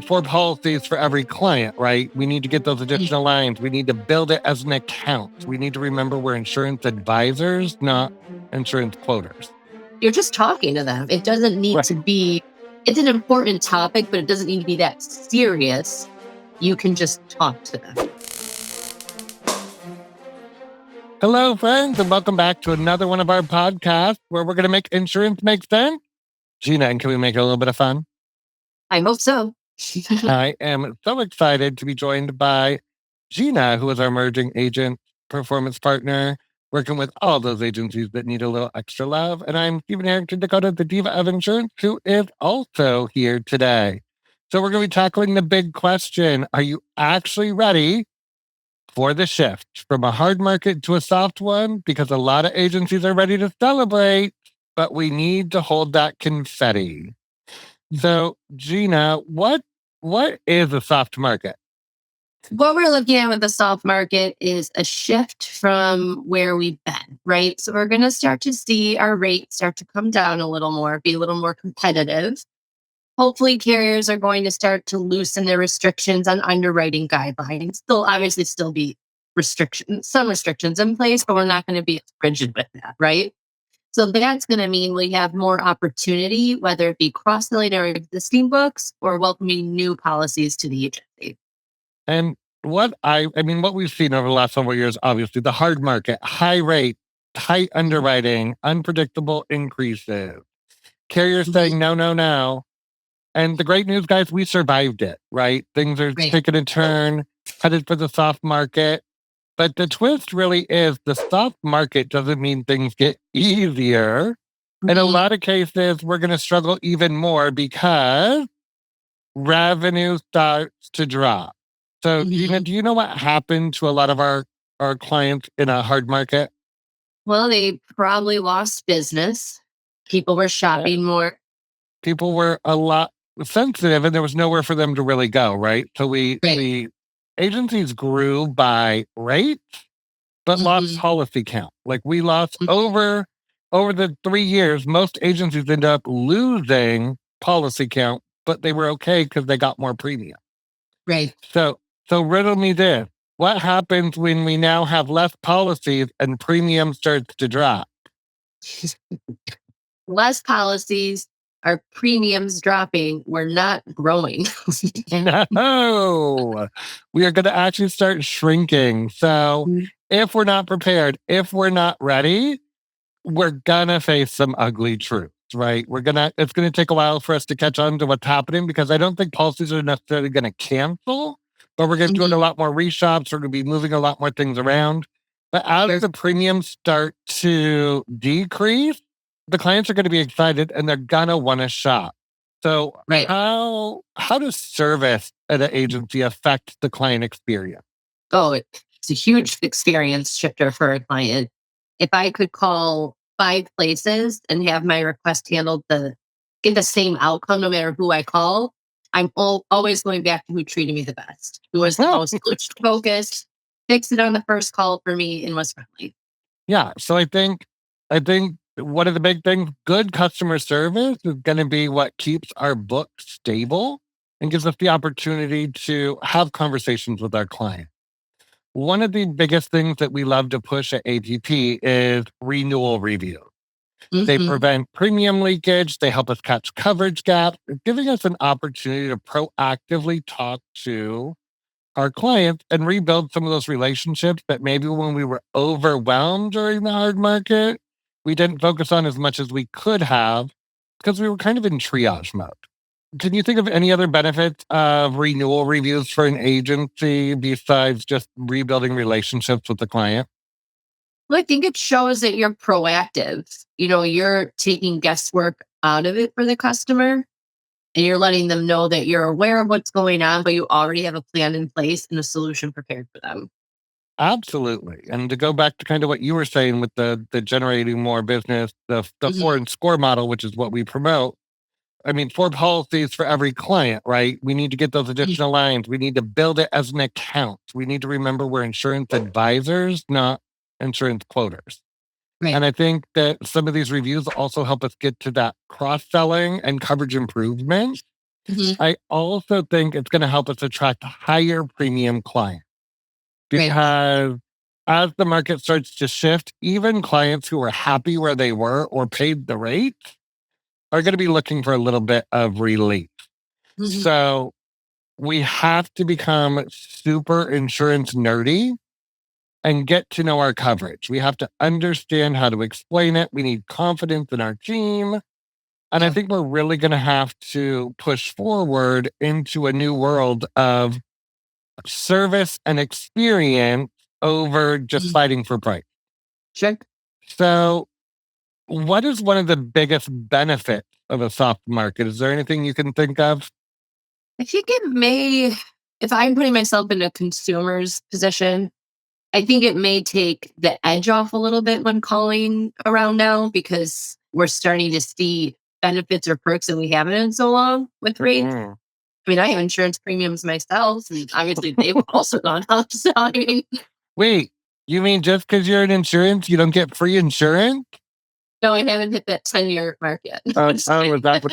four policies for every client, right? We need to get those additional lines. We need to build it as an account. We need to remember we're insurance advisors, not insurance quoters. You're just talking to them. It doesn't need to be, it's an important topic, but it doesn't need to be that serious. You can just talk to them. Hello, friends, and welcome back to another one of our podcasts where we're going to make insurance make sense. Gina, and can we make it a little bit of fun? I hope so. I am so excited to be joined by Gina, who is our emerging agent performance partner, working with all those agencies that need a little extra love. And I'm Harrington Dakota, the diva of insurance, who is also here today. So we're going to be tackling the big question. Are you actually ready for the shift from a hard market to a soft one? Because a lot of agencies are ready to celebrate, but we need to hold that confetti. So, Gina, what is a soft market? What we're looking at with the soft market is a shift from where we've been, right? So we're going to start to see our rates start to come down a little more, be a little more competitive. Hopefully, carriers are going to start to loosen their restrictions on underwriting guidelines. There'll obviously still be some restrictions in place, but we're not going to be rigid with that, right? So that's going to mean we have more opportunity, whether it be cross-selling our existing books or welcoming new policies to the agency. And what we've seen over the last several years, obviously, the hard market, high rate, tight underwriting, unpredictable increases, carriers saying no. And the great news, guys, we survived it, right? Things are taking a turn, headed for the soft market. But the twist really is the soft market doesn't mean things get easier. In a lot of cases, we're going to struggle even more because revenue starts to drop. So, Gina, do you know what happened to a lot of our clients in a hard market? Well, they probably lost business. People were shopping more. People were a lot sensitive and there was nowhere for them to really go, right? So we agencies grew by rate, but lost policy count. Like we lost over the 3 years, most agencies end up losing policy count, but they were okay because they got more premium. Right. So riddle me this. What happens when we now have less policies and premium starts to drop? Less policies, our premiums dropping, we're not growing. No, we are going to actually start shrinking. So if we're not prepared, if we're not ready, we're going to face some ugly truths, right? It's going to take a while for us to catch on to what's happening because I don't think policies are necessarily going to cancel, but we're going to do a lot more reshops. We're going to be moving a lot more things around. But as the premiums start to decrease, the clients are going to be excited and they're going to want to shop. So how does service at an agency affect the client experience? Oh, it's a huge experience shifter for a client. If I could call 5 places and have my request handled get the same outcome no matter who I call, I'm always going back to who treated me the best, who was the most focused, fixed it on the first call for me, and was friendly. Yeah, so I think one of the big things, good customer service is going to be what keeps our book stable and gives us the opportunity to have conversations with our client. One of the biggest things that we love to push at ATP is renewal reviews. They prevent premium leakage. They help us catch coverage gaps, giving us an opportunity to proactively talk to our clients and rebuild some of those relationships that maybe when we were overwhelmed during the hard market, we didn't focus on as much as we could have because we were kind of in triage mode. Can you think of any other benefits of renewal reviews for an agency besides just rebuilding relationships with the client? Well, I think it shows that you're proactive. You're taking guesswork out of it for the customer and you're letting them know that you're aware of what's going on, but you already have a plan in place and a solution prepared for them. Absolutely. And to go back to kind of what you were saying with the generating more business, the 4 and score model, which is what we promote. 4 policies for every client, right? We need to get those additional lines. We need to build it as an account. We need to remember we're insurance advisors, not insurance quoters. Right. And I think that some of these reviews also help us get to that cross-selling and coverage improvement Mhm. I also think it's going to help us attract higher premium clients Right. because as the market starts to shift, even clients who are happy where they were or paid the rate are going to be looking for a little bit of relief. Mhm. So we have to become super insurance nerdy and get to know our coverage. We have to understand how to explain it. We need confidence in our team. And I Yeah. think we're really going to have to push forward into a new world of service and experience over just Mhm. fighting for price. Sure. So, what is one of the biggest benefits of a soft market? Is there anything you can think of? I think it may, if I'm putting myself in a consumer's position, I think it may take the edge off a little bit when calling around now because we're starting to see benefits or perks that we haven't in so long with rates. Mm. I mean, I have insurance premiums myself, and obviously they've also gone up. So I mean, Wait, you mean just because you're in insurance, you don't get free insurance? no, I haven't hit that 10-year mark yet. Oh, is that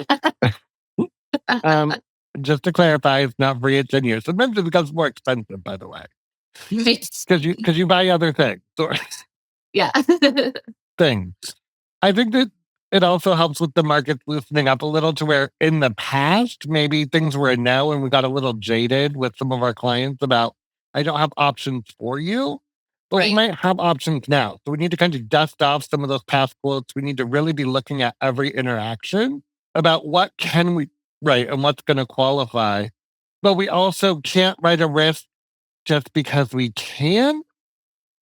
what? um, just to clarify, it's not free at 10 years. Sometimes it becomes more expensive, by the way, Right. because you buy other things. Or Yeah. things. I think that it also helps with the market loosening up a little to where in the past, maybe things were a no and we got a little jaded with some of our clients about, I don't have options for you, but we Right. might have options now. So we need to kind of dust off some of those past quotes. We need to really be looking at every interaction about what can we write and what's going to qualify. But we also can't write a risk just because we can.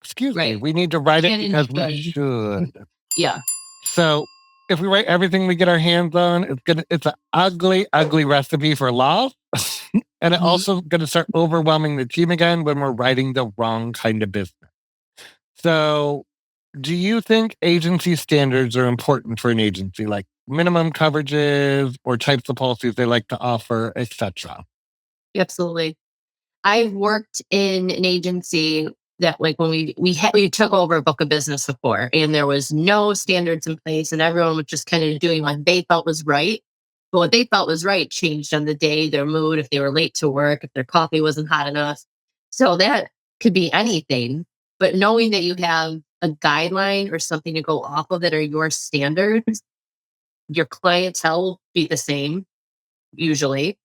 Excuse me. Right. We need to write it Can and because we should. should. Yeah. So if we write everything we get our hands on, it's an ugly, ugly recipe for loss. And it Mhm. also gonna start overwhelming the team again when we're writing the wrong kind of business. So do you think agency standards are important for an agency, like minimum coverages or types of policies they like to offer, etc.? Absolutely. I've worked in an agency that, like, when we took over a book of business before, and there was no standards in place, and everyone was just kind of doing what they felt was right. But what they felt was right changed on the day, their mood, if they were late to work, if their coffee wasn't hot enough. So that could be anything. But knowing that you have a guideline or something to go off of that are your standards, your clientele will be the same usually.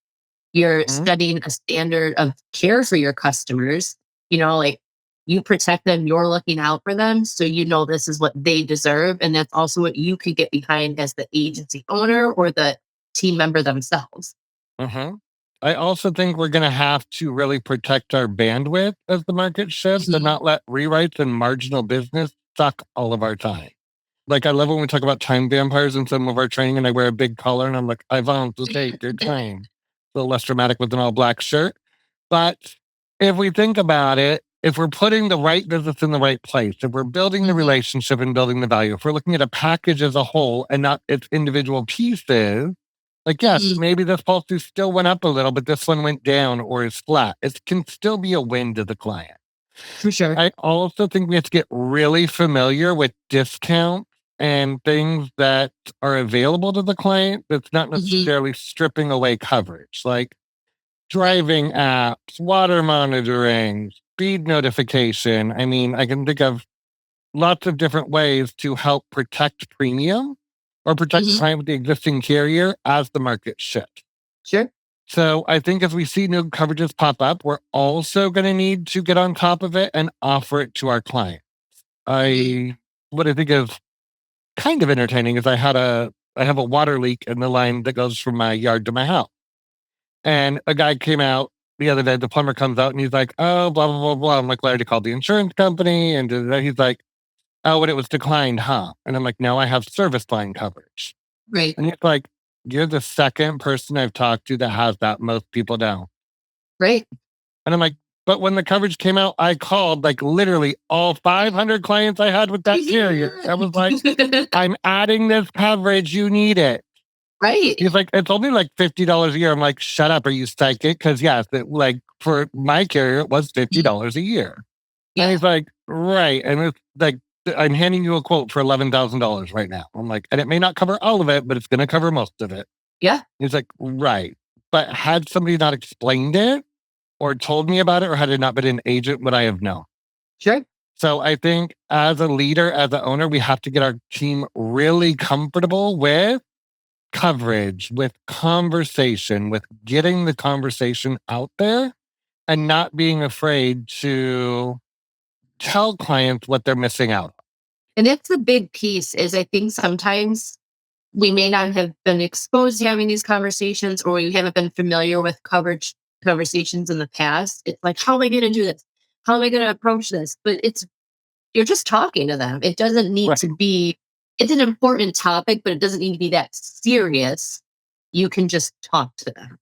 You're Mhm. setting a standard of care for your customers, like you protect them, you're looking out for them. So this is what they deserve. And that's also what you could get behind as the agency owner or the team member themselves. Mhm. I also think we're gonna have to really protect our bandwidth as the market shifts and Mhm. not let rewrites and marginal business suck all of our time. Like, I love when we talk about time vampires in some of our training, and I wear a big collar, and I'm like, "I want to take your time." A little less dramatic with an all black shirt. But if we think about it, if we're putting the right business in the right place, if we're building the Mhm. relationship and building the value, if we're looking at a package as a whole and not its individual pieces, like, yes, Mhm. maybe this policy still went up a little, but this one went down or is flat. It can still be a win to the client. For sure. I also think we have to get really familiar with discounts and things that are available to the client that's not Mhm. necessarily stripping away coverage, like driving apps, water monitoring, speed notification. I mean, I can think of lots of different ways to help protect premium or protect Mhm. client with the existing carrier as the market shifts. Sure. So I think as we see new coverages pop up, we're also going to need to get on top of it and offer it to our client. Mhm. What I think is kind of entertaining is I have a water leak in the line that goes from my yard to my house. And a guy came out the other day, the plumber comes out and he's like, "Oh, blah, blah, blah, blah." I'm like, "Well, I already called the insurance company." And he's like, "Oh, but it was declined, huh?" And I'm like, "No, I have service line coverage." Right. And he's like, "You're the second person I've talked to that has that. Most people don't." Right. And I'm like, "But when the coverage came out, I called like literally all 500 clients I had with that carrier. I was like, I'm adding this coverage. You need it." Right. He's like, "It's only like $50 a year." I'm like, "Shut up. Are you psychic?" Because yes, like for my carrier, it was Mhm. $50 a year. And Yeah. he's like, "Right." And it's like, I'm handing you a quote for $11,000 right now. I'm like, and it may not cover all of it, but it's going to cover most of it. Yeah. He's like, "Right." But had somebody not explained it or told me about it, or had it not been an agent, would I have known? Sure. So I think as a leader, as an owner, we have to get our team really comfortable with coverage, with conversation, with getting the conversation out there and not being afraid to tell clients what they're missing out. And that's the big piece is I think sometimes we may not have been exposed to having these conversations or we haven't been familiar with coverage conversations in the past. It's like, how am I going to do this? How am I going to approach this? But you're just talking to them. It doesn't need Right. to be, it's an important topic, but it doesn't need to be that serious. You can just talk to them.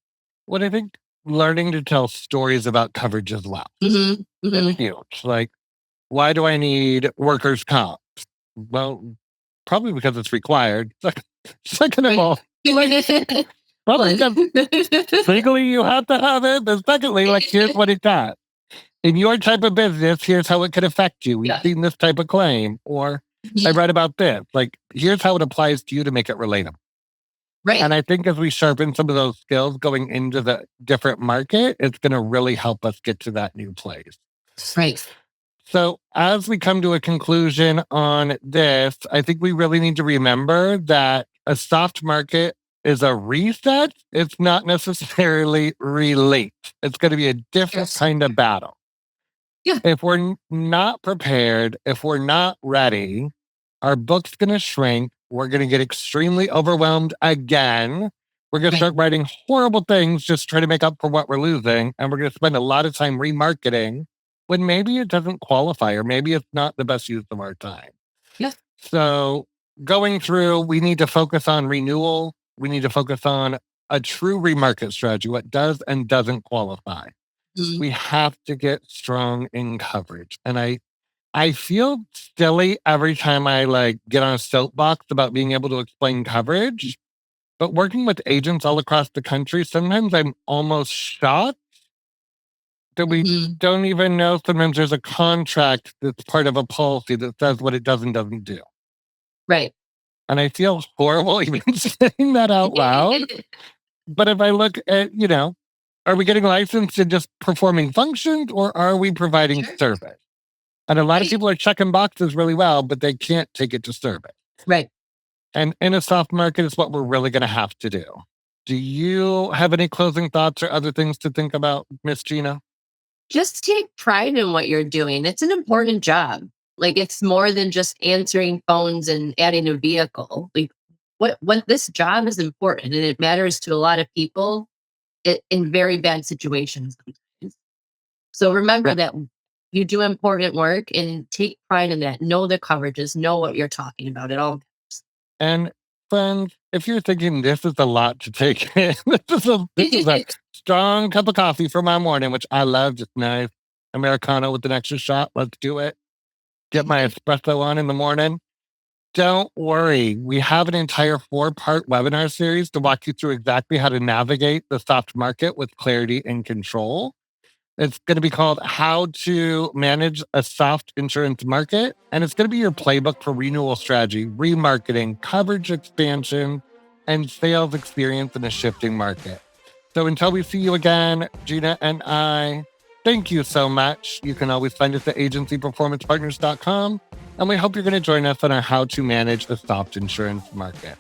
What I think learning to tell stories about coverage as well. Mm-hmm. It's Mm-hmm. huge. Like, why do I need workers' comp? Well, probably because it's required. Second of all, probably because legally you have to have it. And secondly, like, here's what it does. In your type of business, here's how it could affect you. We've Yeah. seen this type of claim, or I read about this. Like, here's how it applies to you to make it relatable. Right. And I think as we sharpen some of those skills going into the different market, it's going to really help us get to that new place. Right. So, as we come to a conclusion on this, I think we really need to remember that a soft market is a reset. It's not necessarily relief. It's going to be a different Yes. kind of battle. Yeah. If we're not prepared, if we're not ready, our book's going to shrink. We're going to get extremely overwhelmed again. We're going to Right. start writing horrible things just trying to make up for what we're losing. And we're going to spend a lot of time remarketing when maybe it doesn't qualify or maybe it's not the best use of our time. Yeah. So going through, we need to focus on renewal. We need to focus on a true remarket strategy, what does and doesn't qualify. Mhm. We have to get strong in coverage. And I feel silly every time I like get on a soapbox about being able to explain coverage. But working with agents all across the country, sometimes I'm almost shocked that we Mhm. don't even know sometimes there's a contract that's part of a policy that says what it does and doesn't do. Right. And I feel horrible even saying that out loud. But if I look at, are we getting licensed and just performing functions or are we providing Sure. service? And a lot of Right. people are checking boxes really well, but they can't take it to service. Right. And in a soft market, it's what we're really going to have to do. Do you have any closing thoughts or other things to think about, Miss Gina? Just take pride in what you're doing. It's an important job. Like it's more than just answering phones and adding a vehicle. Like what this job is important and it matters to a lot of people in very bad situations sometimes. So remember Yeah. that you do important work and take pride in that. Know the coverages, know what you're talking about at all times. And friends, if you're thinking this is a lot to take in, this is a strong cup of coffee for my morning, which I love, just nice Americano with an extra shot. Let's do it. Get my espresso on in the morning. Don't worry. We have an entire 4-part webinar series to walk you through exactly how to navigate the soft market with clarity and control. It's going to be called How to Manage a Soft Insurance Market. And it's going to be your playbook for renewal strategy, remarketing, coverage expansion, and sales experience in a shifting market. So until we see you again, Gina and I, thank you so much. You can always find us at agencyperformancepartners.com. And we hope you're going to join us on our How to Manage a Soft Insurance Market.